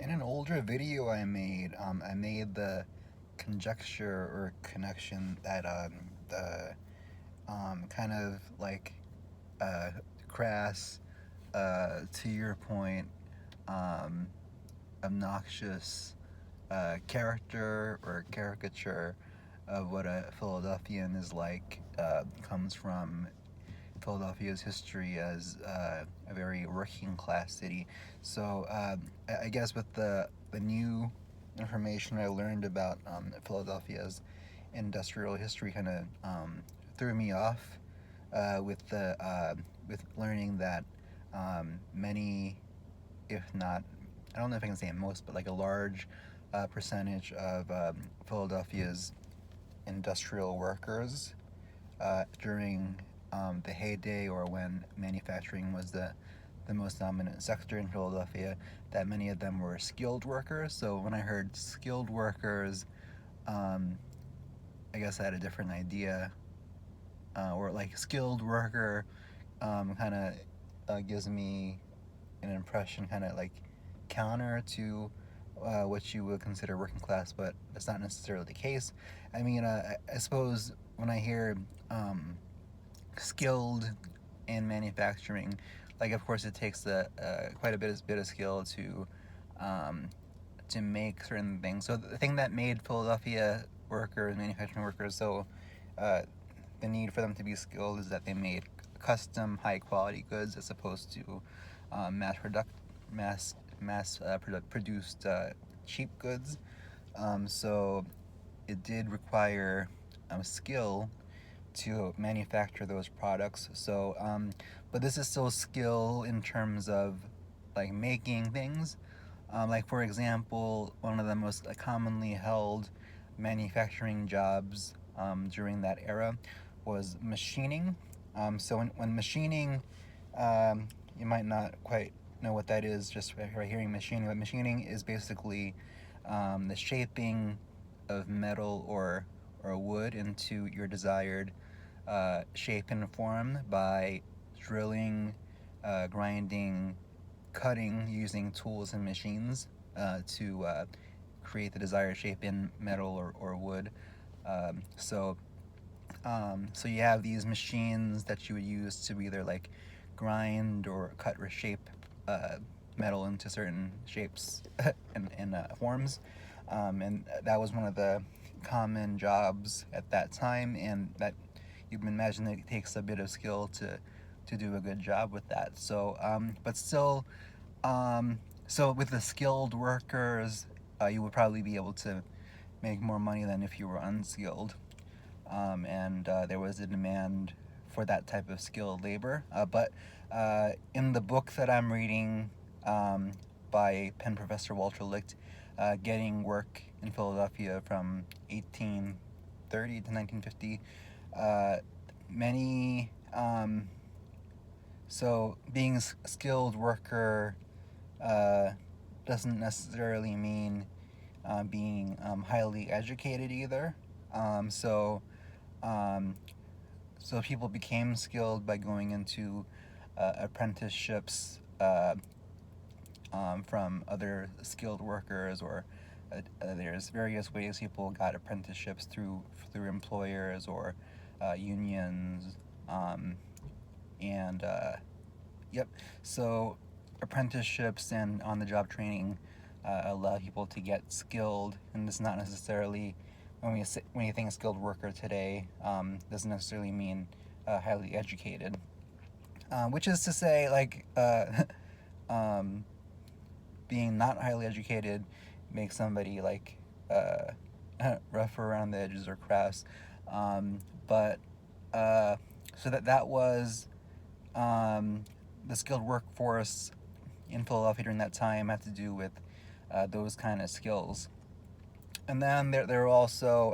In an older video I made the conjecture or connection that the kind of like uh, crass, to your point, um, obnoxious character or caricature of what a Philadelphian is like comes from Philadelphia's history as a very working class city. So I guess with the new information I learned about Philadelphia's industrial history, kind of threw me off with learning that many, if not, I don't know if I can say most, but like a large percentage of Philadelphia's industrial workers during the heyday, or when manufacturing was the most dominant sector in Philadelphia, that many of them were skilled workers. So when I heard skilled workers, um, I guess I had a different idea, or like skilled worker kind of gives me an impression, kind of like counter to what you would consider working class, but that's not necessarily the case. I mean, I suppose when I hear skilled in manufacturing, like of course it takes quite a bit of skill um, to make certain things. So the thing that made Philadelphia workers, manufacturing workers, so uh, the need for them to be skilled is that they made custom high quality goods as opposed to mass product mass produced cheap goods. So it did require skill to manufacture those products. So, but this is still skill in terms of like making things. Like for example, one of the most commonly held manufacturing jobs during that era was machining. So when machining, you might not quite know what that is just by hearing machining, but machining is basically the shaping of metal or wood into your desired shape and form by drilling, grinding, cutting using tools and machines to create the desired shape in metal or wood. So you have these machines that you would use to either like grind or cut or shape uh, metal into certain shapes and forms. And that was one of the common jobs at that time, and that you can imagine that it takes a bit of skill to do a good job with that. So, but still, um, so with the skilled workers, you would probably be able to make more money than if you were unskilled. And there was a demand for that type of skilled labor. But in the book that I'm reading by Penn Professor Walter Licht, Getting Work in Philadelphia from 1830 to 1950, many so being a skilled worker uh, doesn't necessarily mean being highly educated either. Um, so um, so people became skilled by going into apprenticeships from other skilled workers, or there's various ways people got apprenticeships through employers or unions, um, and yep. So apprenticeships and on-the-job training allow people to get skilled, and it's not necessarily when you think skilled worker today, doesn't necessarily mean highly educated. Which is to say, like um, being not highly educated makes somebody like uh, rough around the edges or crass. But so that was um, the skilled workforce in Philadelphia during that time had to do with those kind of skills. And then there were also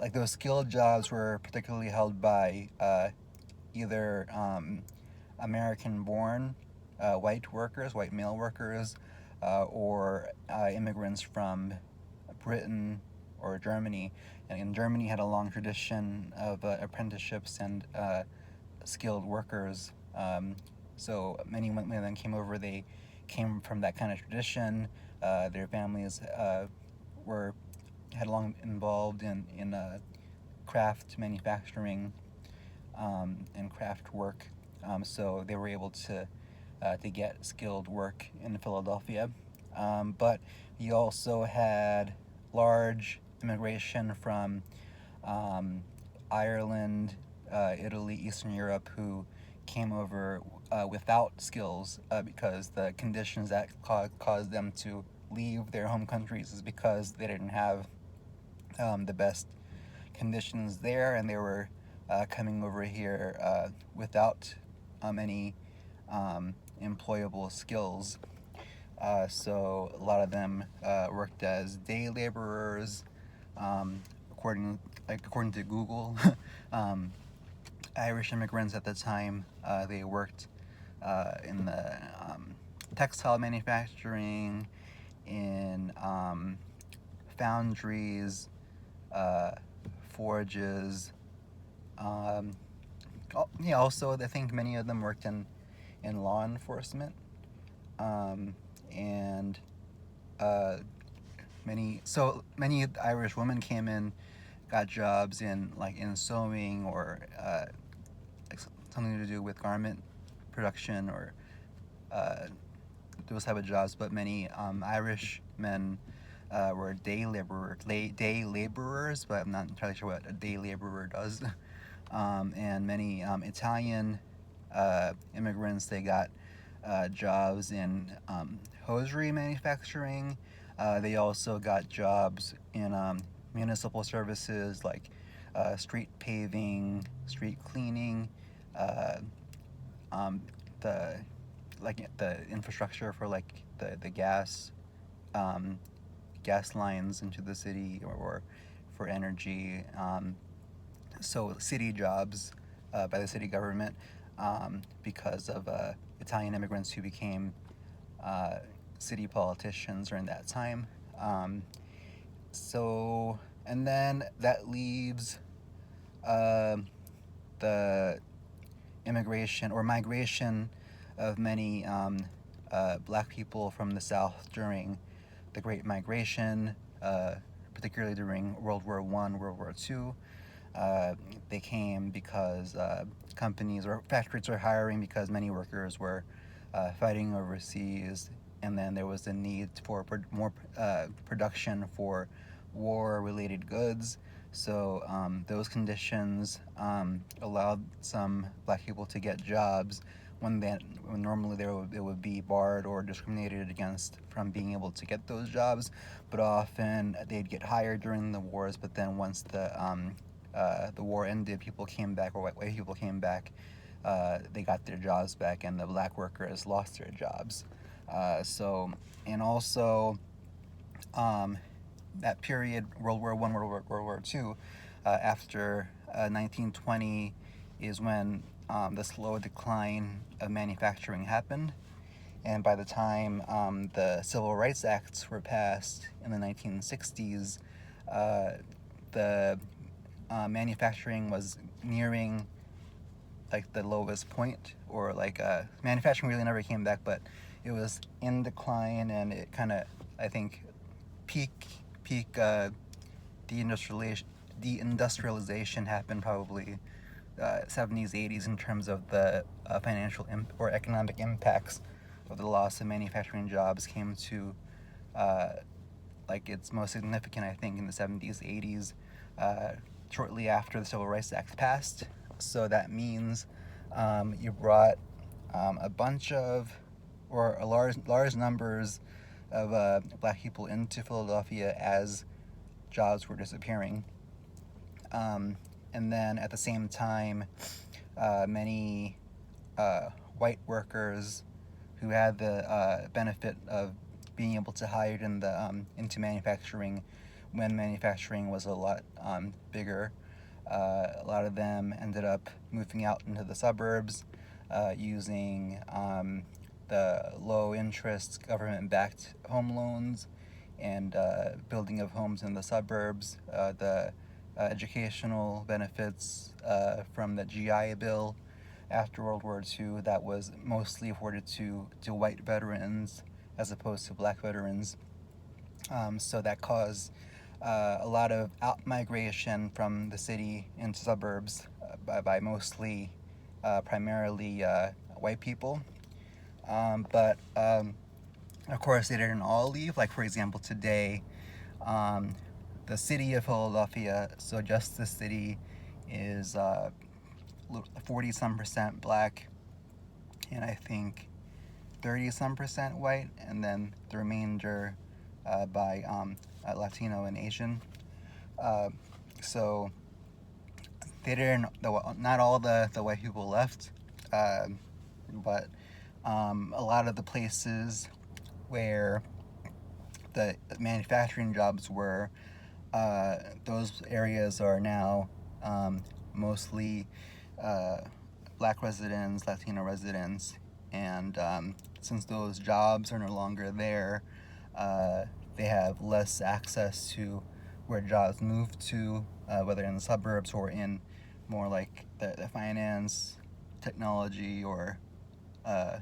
like those skilled jobs were particularly held by either American-born white workers, white male workers, or immigrants from Britain or Germany. And Germany had a long tradition of apprenticeships and skilled workers. So many when they came over, they came from that kind of tradition. Their families were had long involved in craft manufacturing and craft work, so they were able to get skilled work in Philadelphia. But you also had large immigration from Ireland, Italy, Eastern Europe, who came over without skills because the conditions that caused them to leave their home countries is because they didn't have the best conditions there, and they were coming over here without any employable skills. So a lot of them worked as day laborers, according to Google. um, Irish immigrants at the time, they worked in the textile manufacturing, in foundries, forges. Yeah, also I think many of them worked in law enforcement, and uh, many Irish women came in, got jobs in sewing or like something to do with garment production or uh, those type of jobs. But many Irish men were day laborers, but I'm not entirely sure what a day laborer does. And many Italian immigrants, they got jobs in hosiery manufacturing. They also got jobs in municipal services like street paving, street cleaning, uh, um, the the infrastructure for the um, gas lines into the city or for energy. So city jobs by the city government because of Italian immigrants who became uh, city politicians during that time. Um, so, and then that leaves um the immigration or migration of many black people from the South during the Great Migration, particularly during World War I, World War II. They came because companies or factories were hiring because many workers were fighting overseas, and then there was a need for more production for war-related goods. So those conditions allowed some black people to get jobs when normally it would be barred or discriminated against from being able to get those jobs. But often they'd get hired during the wars. But then once the war ended, people came back, or white people came back. They got their jobs back, and the black workers lost their jobs. And also um, that period, World War I, World War II, after 1920 is when the slow decline of manufacturing happened. And by the time the Civil Rights Acts were passed in the 1960s, the manufacturing was nearing the lowest point, or manufacturing really never came back, but it was in decline, and it kind of, I think, peak deindustrialization happened probably 70s, 80s in terms of the financial or economic impacts of the loss of manufacturing jobs came to its most significant, I think, in the 70s, 80s, shortly after the Civil Rights Act passed. So that means you brought a bunch of, or a large numbers of black people into Philadelphia as jobs were disappearing. And then at the same time, many white workers who had the benefit of being able to hire into manufacturing when manufacturing was a lot bigger. A lot of them ended up moving out into the suburbs, using the low interest government backed home loans and building of homes in the suburbs, the educational benefits from the GI Bill after World War II that was mostly afforded to white veterans as opposed to black veterans. So that caused a lot of out migration from the city into suburbs by mostly, primarily white people. But of course, they didn't all leave. Like, for example, today, um, the city of Philadelphia, so just the city, is 40 some percent black, and I think 30 some percent white, and then the remainder by Latino and Asian. Uh, so they didn't, not all the white people left, uh, but a lot of the places where the manufacturing jobs were, those areas are now mostly uh, black residents, Latino residents, and since those jobs are no longer there, they have less access to where jobs move to, whether in the suburbs or in more like the finance, technology, or uh,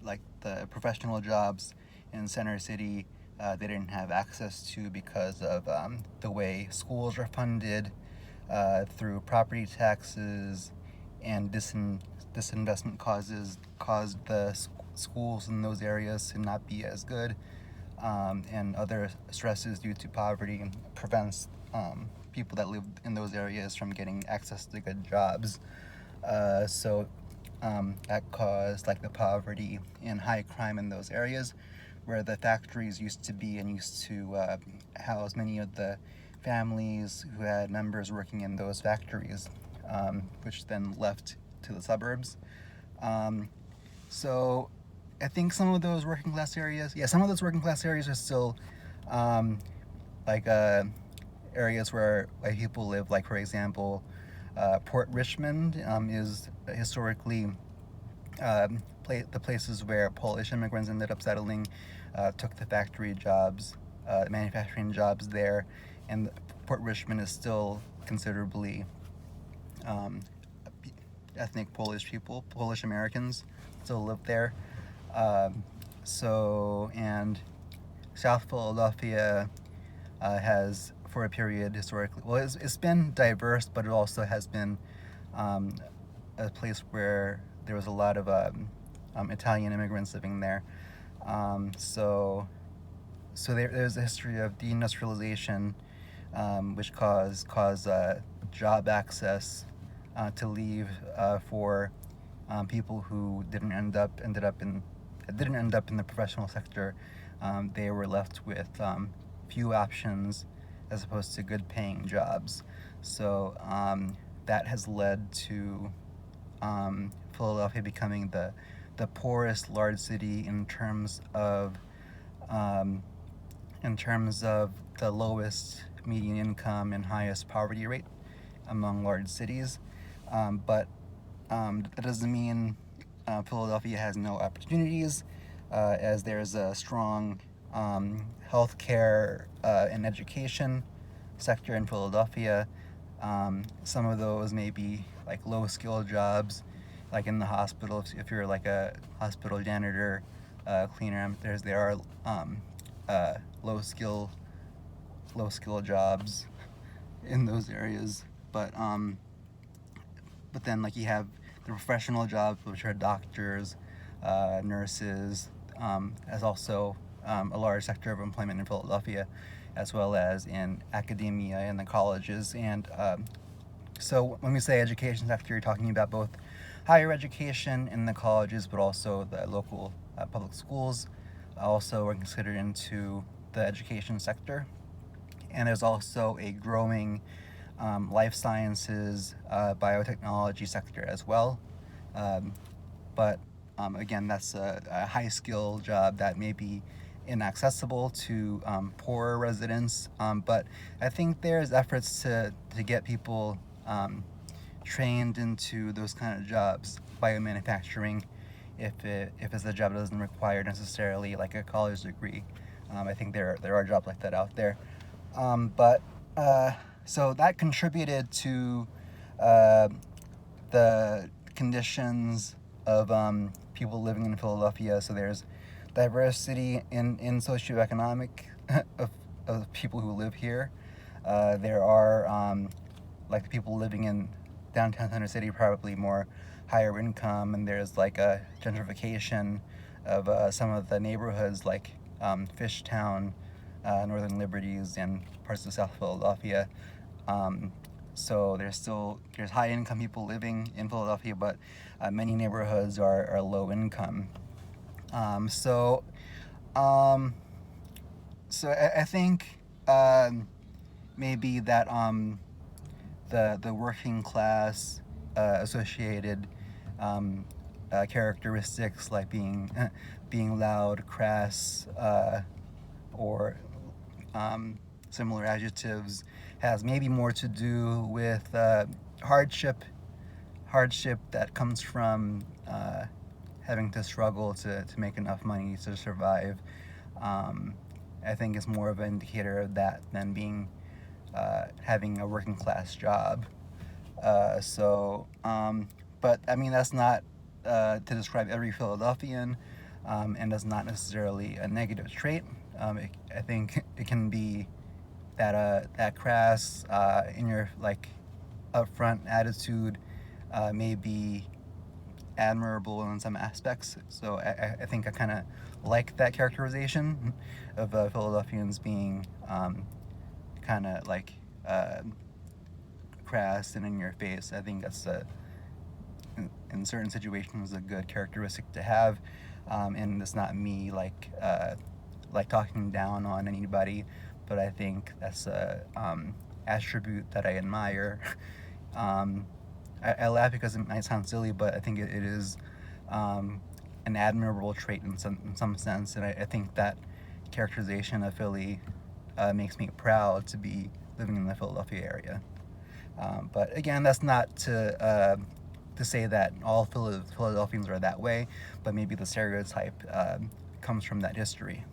like the professional jobs in Center City. They didn't have access to because of the way schools are funded through property taxes, and disinvestment caused the schools in those areas to not be as good, and other stresses due to poverty, and prevents people that live in those areas from getting access to good jobs. So that caused like the poverty and high crime in those areas where the factories used to be, and used to house many of the families who had members working in those factories, which then left to the suburbs. Um, so I think some of those working class areas, yeah, some of those working class areas are still um, like areas where white people live. Like, for example, Port Richmond is historically the places where Polish immigrants ended up settling, took the factory jobs, manufacturing jobs there, and Port Richmond is still considerably um, ethnic Polish people, Polish Americans still live there. And South Philadelphia has, for a period historically, well, it's been diverse, but it also has been um, a place where there was a lot of Italian immigrants living there. Um, so there's a history of deindustrialization, which caused job access to leave for people who didn't end up in the professional sector. They were left with few options as opposed to good paying jobs. So that has led to Philadelphia becoming the poorest large city um, in terms of the lowest median income and highest poverty rate among large cities. But that doesn't mean Philadelphia has no opportunities, as there's a strong healthcare and education sector in Philadelphia. Some of those may be like low skill jobs, like in the hospital. If you're like a hospital janitor, cleaner, there are low skill jobs in those areas. But then like you have the professional jobs, which are doctors, nurses, as also a large sector of employment in Philadelphia, as well as in academia and the colleges. And so when we say education sector, you're talking about both higher education in the colleges, but also the local public schools also are considered into the education sector. And there's also a growing life sciences, biotechnology sector as well. But again, that's a high skill job that may be inaccessible to poorer residents. But I think there's efforts to get people trained into those kind of jobs, biomanufacturing, if it's a job that doesn't require necessarily like a college degree. I think there are jobs like that out there. But so that contributed to uh, the conditions of people living in Philadelphia. So there's diversity in socioeconomic of people who live here. There are like the people living in downtown Center City, probably more higher income, and there's like a gentrification of some of the neighborhoods like Fishtown, Northern Liberties, and parts of South Philadelphia. So there's high income people living in Philadelphia, but many neighborhoods are low income. So I think maybe that the working class associated characteristics like being loud, crass, or similar adjectives has maybe more to do with hardship that comes from having to struggle to make enough money to survive. I think is more of an indicator of that than being having a working class job. But I mean, that's not to describe every Philadelphian, and that's not necessarily a negative trait. I think it can be that crass, in your like upfront attitude, may be admirable in some aspects. So I think I kind of like that characterization of Philadelphians being kind of like crass and in your face. I think that's in certain situations a good characteristic to have, and it's not me like talking down on anybody, but I think that's a attribute that I admire. I laugh because it might sound silly, but I think it is an admirable trait in some sense, and I think that characterization of Philly makes me proud to be living in the Philadelphia area. But again, that's not to say that all Philadelphians are that way, but maybe the stereotype comes from that history.